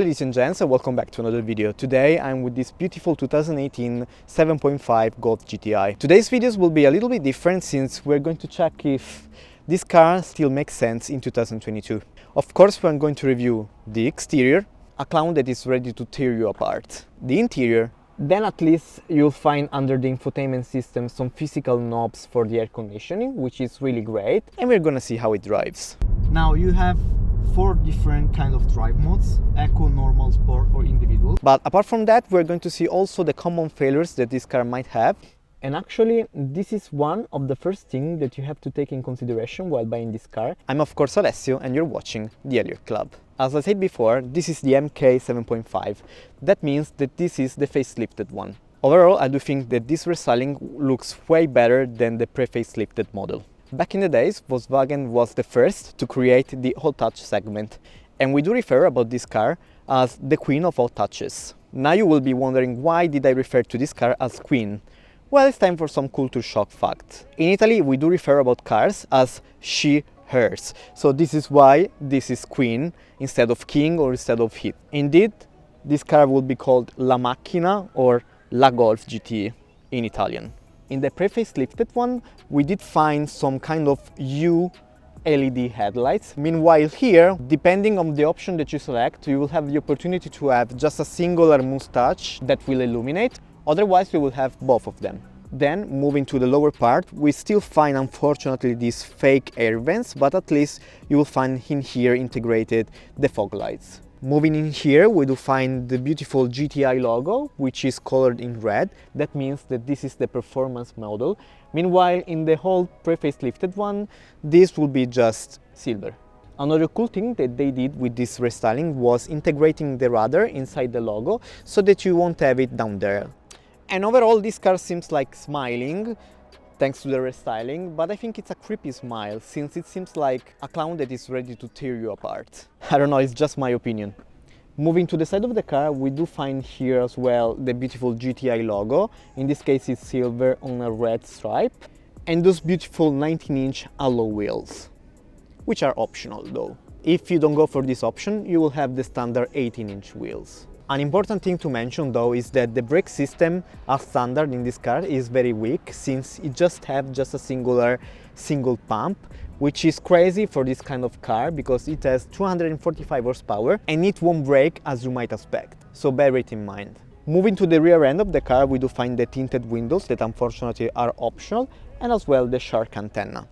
ladies and gents, and welcome back to another video. Today I'm with this beautiful 2018 7.5 Golf GTI. Today's videos will be a little bit different since we're going to check if this car still makes sense in 2022. Of course, we're going to review the exterior, a clown that is ready to tear you apart, the interior, then at least you'll find under the infotainment system some physical knobs for the air conditioning, which is really great, and we're gonna see how it drives. Now you have 4 different kind of drive modes: Eco, Normal, Sport or Individual. But apart from that, we're going to see also the common failures that this car might have. And actually, this is one of the first things that you have to take in consideration while buying this car. I'm of course Alessio and you're watching the Elliott Club. As I said before, this is the MK 7.5. That means that this is the facelifted one. Overall, I do think that this restyling looks way better than the pre-facelifted model. Back in the days, Volkswagen was the first to create the all touch segment, and we do refer about this car as the queen of all touches. Now you will be wondering, why did I refer to this car as queen? Well, it's time for some culture shock facts. In Italy, we do refer about cars as she, hers. So this is why this is queen instead of king or instead of it. Indeed, this car will be called La Macchina or La Golf GTI in Italian. In the pre-facelifted one, we did find some kind of U LED headlights. Meanwhile here, depending on the option that you select, you will have the opportunity to have just a singular moustache that will illuminate. Otherwise, you will have both of them. Then, moving to the lower part, we still find, unfortunately, these fake air vents, but at least you will find in here integrated the fog lights. Moving in here, we do find the beautiful GTI logo, which is colored in red. That means that this is the performance model. Meanwhile, in the whole pre-facelifted one, this will be just silver. Another cool thing that they did with this restyling was integrating the radar inside the logo so that you won't have it down there. And overall, this car seems like smiling thanks to the restyling, but I think it's a creepy smile since it seems like a clown that is ready to tear you apart. I don't know, it's just my opinion. Moving to the side of the car, we do find here as well the beautiful GTI logo. In this case, it's silver on a red stripe, and those beautiful 19-inch alloy wheels, which are optional though. If you don't go for this option, you will have the standard 18-inch wheels. An important thing to mention though is that the brake system as standard in this car is very weak, since it just has a single pump, which is crazy for this kind of car because it has 245 horsepower and it won't brake as you might expect, so bear it in mind. Moving to the rear end of the car, we do find the tinted windows that unfortunately are optional, and as well the shark antenna,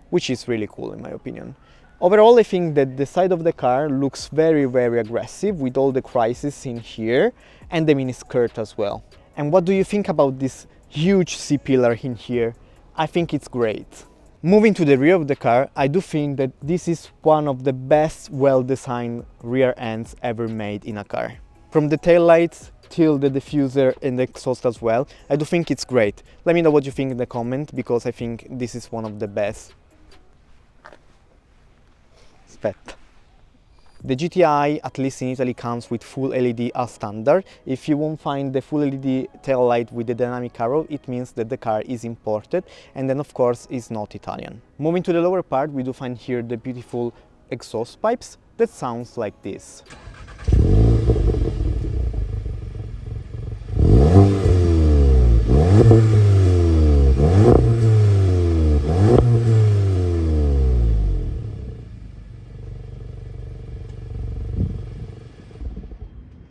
which is really cool in my opinion. Overall, I think that the side of the car looks very aggressive with all the crises in here and the mini skirt as well. And what do you think about this huge C-pillar in here? I think it's great. Moving to the rear of the car, I do think that this is one of the best well-designed rear ends ever made in a car. From the taillights till the diffuser and the exhaust as well, I do think it's great. Let me know what you think in the comment, because I think this is one of the best. The GTI, at least in Italy, comes with full LED as standard. If you won't find the full LED tail light with the dynamic arrow, it means that the car is imported, and then of course is not Italian. Moving to the lower part, we do find here the beautiful exhaust pipes that sounds like this.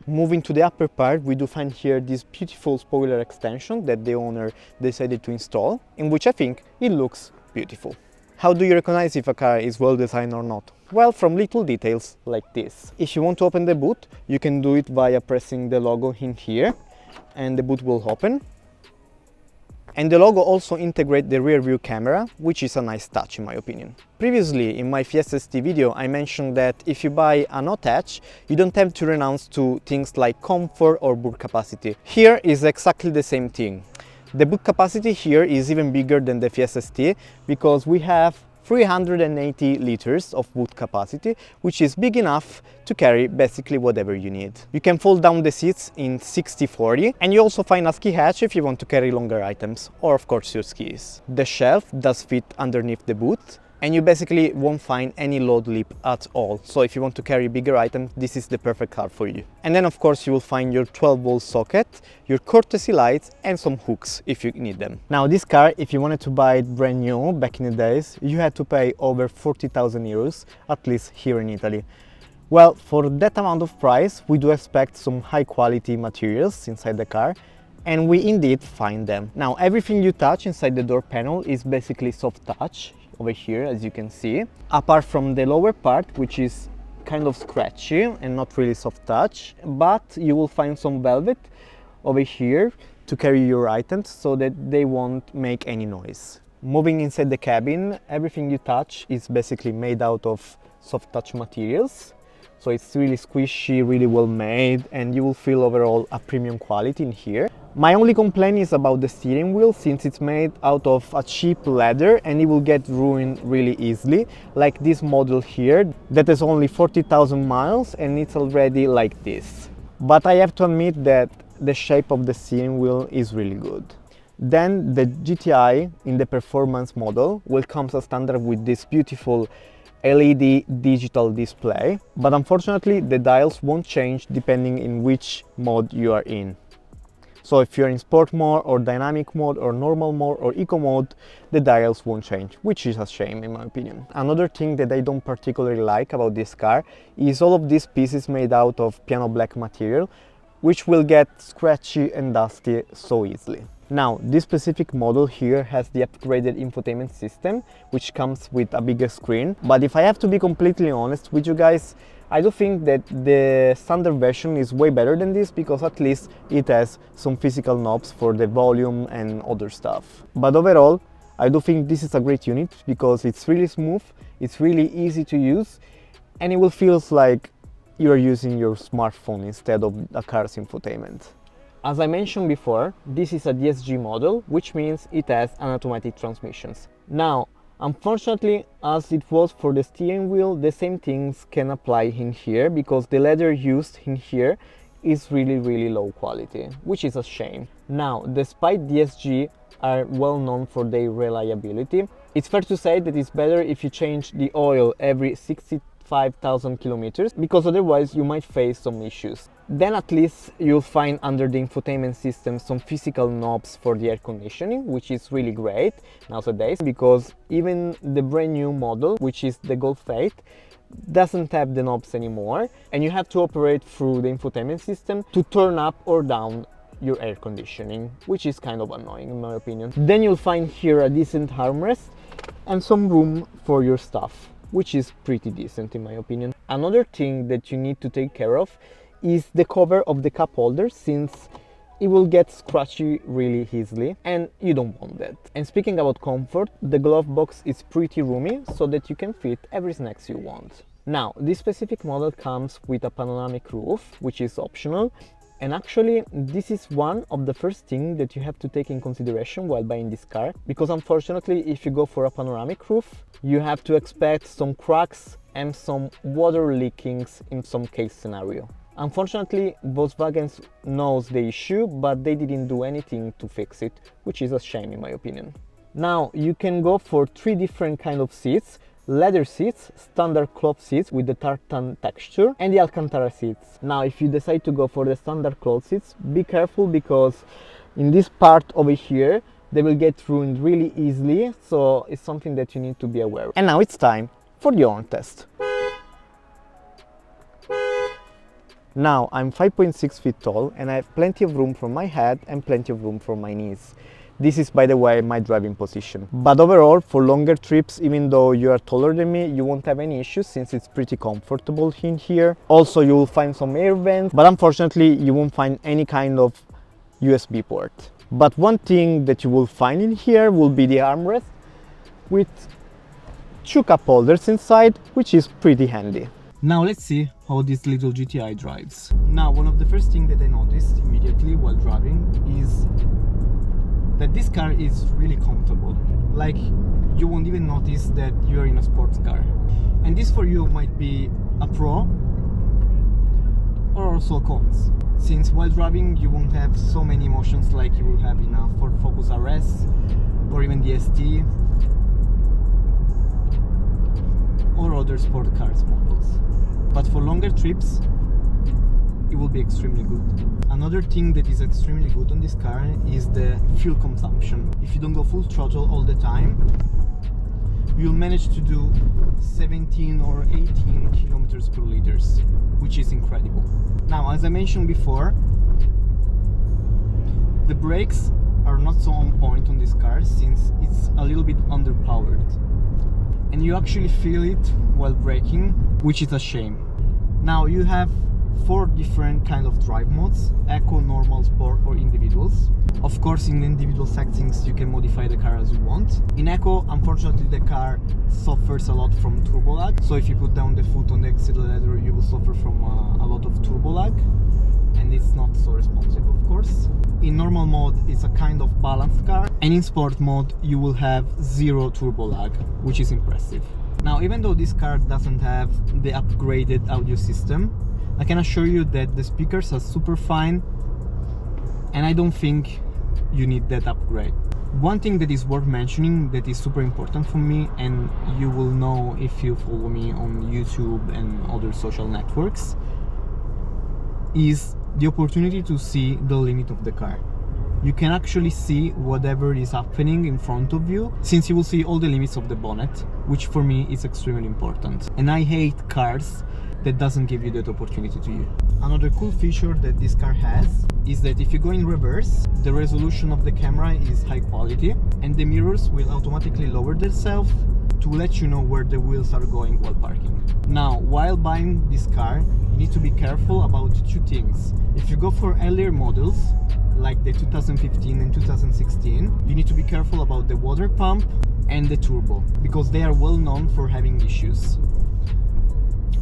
Moving to the upper part, we do find here this beautiful spoiler extension that the owner decided to install, in which I think it looks beautiful. How do you recognize if a car is well designed or not? Well, from little details like this. If you want to open the boot, you can do it via pressing the logo in here, and the boot will open. And the logo also integrates the rear view camera, which is a nice touch in my opinion. Previously in my Fiesta ST video, I mentioned that if you buy a no hatch, you don't have to renounce to things like comfort or boot capacity. Here is exactly the same thing. The boot capacity here is even bigger than the Fiesta ST because we have 380 liters of boot capacity, which is big enough to carry basically whatever you need. You can fold down the seats in 60/40, and you also find a ski hatch if you want to carry longer items, or of course your skis. The shelf does fit underneath the boot, and you basically won't find any load lip at all. So if you want to carry bigger items, this is the perfect car for you. And then of course you will find your 12-volt socket, your courtesy lights, and some hooks if you need them. Now this car, if you wanted to buy it brand new back in the days, you had to pay over 40,000 euros, at least here in Italy. Well, for that amount of price, we do expect some high quality materials inside the car, and we indeed find them. Now everything you touch inside the door panel is basically soft touch over here, as you can see, apart from the lower part, which is kind of scratchy and not really soft touch, but you will find some velvet over here to carry your items so that they won't make any noise. Moving inside the cabin, everything you touch is basically made out of soft touch materials. So it's really squishy, really well made, and you will feel overall a premium quality in here. My only complaint is about the steering wheel, since it's made out of a cheap leather and it will get ruined really easily, like this model here that has only 40,000 miles and it's already like this. But I have to admit that the shape of the steering wheel is really good. Then the GTI in the performance model will come as standard with this beautiful LED digital display, but unfortunately the dials won't change depending in which mode you are in. So if you're in sport mode or dynamic mode or normal mode or eco mode, the dials won't change, which is a shame in my opinion. Another thing that I don't particularly like about this car is all of these pieces made out of piano black material, which will get scratchy and dusty so easily. Now, this specific model here has the upgraded infotainment system, which comes with a bigger screen. But if I have to be completely honest with you guys, I do think that the standard version is way better than this, because at least it has some physical knobs for the volume and other stuff. But overall, I do think this is a great unit because it's really smooth, it's really easy to use, and it will feel like you're using your smartphone instead of a car's infotainment. As I mentioned before, this is a DSG model, which means it has an automatic transmissions. Now, unfortunately, as it was for the steering wheel, the same things can apply in here, because the leather used in here is really low quality, which is a shame. Now, despite DSG are well known for their reliability, it's fair to say that it's better if you change the oil every 65,000 kilometers, because otherwise you might face some issues. Then at least you'll find under the infotainment system some physical knobs for the air conditioning, which is really great nowadays, because even the brand new model, which is the Golf 8, doesn't have the knobs anymore, and you have to operate through the infotainment system to turn up or down your air conditioning, which is kind of annoying in my opinion. Then you'll find here a decent armrest and some room for your stuff, which is pretty decent in my opinion. Another thing that you need to take care of is the cover of the cup holder, since it will get scratchy really easily and you don't want that. And speaking about comfort, the glove box is pretty roomy so that you can fit every snacks you want. Now, this specific model comes with a panoramic roof, which is optional, and actually this is one of the first things that you have to take in consideration while buying this car, because unfortunately if you go for a panoramic roof, you have to expect some cracks and some water leakings in some case scenario. Unfortunately, Volkswagen knows the issue, but they didn't do anything to fix it, which is a shame in my opinion. Now, you can go for 3 different kind of seats: leather seats, standard cloth seats with the tartan texture, and the Alcantara seats. Now, if you decide to go for the standard cloth seats, be careful, because in this part over here, they will get ruined really easily, so it's something that you need to be aware of. And now it's time for the horn test. Now, I'm 5.6 feet tall and I have plenty of room for my head and plenty of room for my knees. This is, by the way, my driving position. But overall, for longer trips, even though you are taller than me, you won't have any issues, since it's pretty comfortable in here. Also, you will find some air vents, but unfortunately, you won't find any kind of USB port. But one thing that you will find in here will be the armrest with 2 cup holders inside, which is pretty handy. Now let's see how this little GTI drives. Now, one of the first things that I noticed immediately while driving is that this car is really comfortable. Like, you won't even notice that you're in a sports car. And this for you might be a pro or also cons, since while driving you won't have so many emotions like you will have in a Ford Focus RS or even the ST. or other sport cars models. But for longer trips, it will be extremely good. Another thing that is extremely good on this car is the fuel consumption. If you don't go full throttle all the time, you'll manage to do 17 or 18 kilometers per liter, which is incredible. Now, as I mentioned before, the brakes are not so on point on this car since it's a little bit underpowered. And you actually feel it while braking, which is a shame. Now, you have 4 different kind of drive modes: Eco, Normal, Sport or Individuals. Of course, in the individual settings you can modify the car as you want. In Eco, unfortunately, the car suffers a lot from turbo lag, so if you put down the foot on the accelerator you will suffer from a lot of turbo lag, and it's not so responsive, of course. In normal mode it's a kind of balanced car, and in sport mode you will have 0 turbo lag, which is impressive. Now, even though this car doesn't have the upgraded audio system, I can assure you that the speakers are super fine, and I don't think you need that upgrade. One thing that is worth mentioning that is super important for me, and you will know if you follow me on YouTube and other social networks, is the opportunity to see the limit of the car. You can actually see whatever is happening in front of you, since you will see all the limits of the bonnet, which for me is extremely important. And I hate cars that doesn't give you that opportunity to you. Another cool feature that this car has is that if you go in reverse, the resolution of the camera is high quality, and the mirrors will automatically lower themselves to let you know where the wheels are going while parking. Now, while buying this car, you need to be careful about 2 things. If you go for earlier models, like the 2015 and 2016, you need to be careful about the water pump and the turbo, because they are well known for having issues.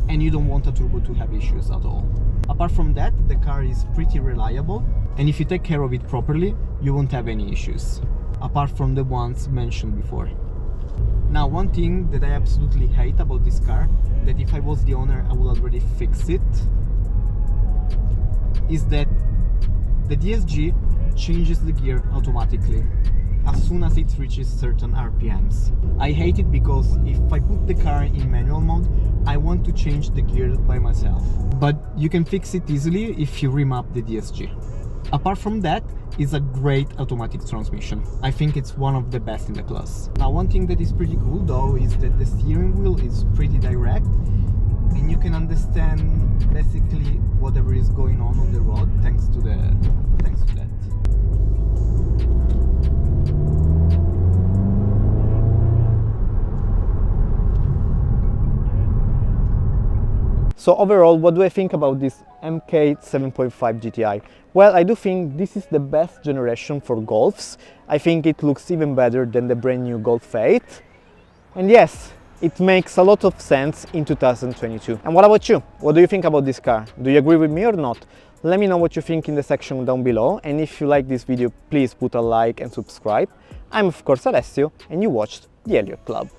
And you don't want a turbo to have issues at all. Apart from that, the car is pretty reliable, and if you take care of it properly, you won't have any issues, apart from the ones mentioned before. Now, one thing that I absolutely hate about this car, that if I was the owner I would already fix it, is that the DSG changes the gear automatically as soon as it reaches certain RPMs. I hate it because if I put the car in manual mode, I want to change the gear by myself. But you can fix it easily if you remap the DSG. Apart from that, it's a great automatic transmission. I think it's one of the best in the class. Now, one thing that is pretty cool though is that the steering wheel is pretty direct, and you can understand basically whatever is going on the road thanks to that. So overall, what do I think about this MK 7.5 GTI? Well, I do think this is the best generation for Golfs. I think it looks even better than the brand new Golf 8. And yes, it makes a lot of sense in 2022. And what about you? What do you think about this car? Do you agree with me or not? Let me know what you think in the section down below. And if you like this video, please put a like and subscribe. I'm of course Alessio, and you watched the Elliott Club.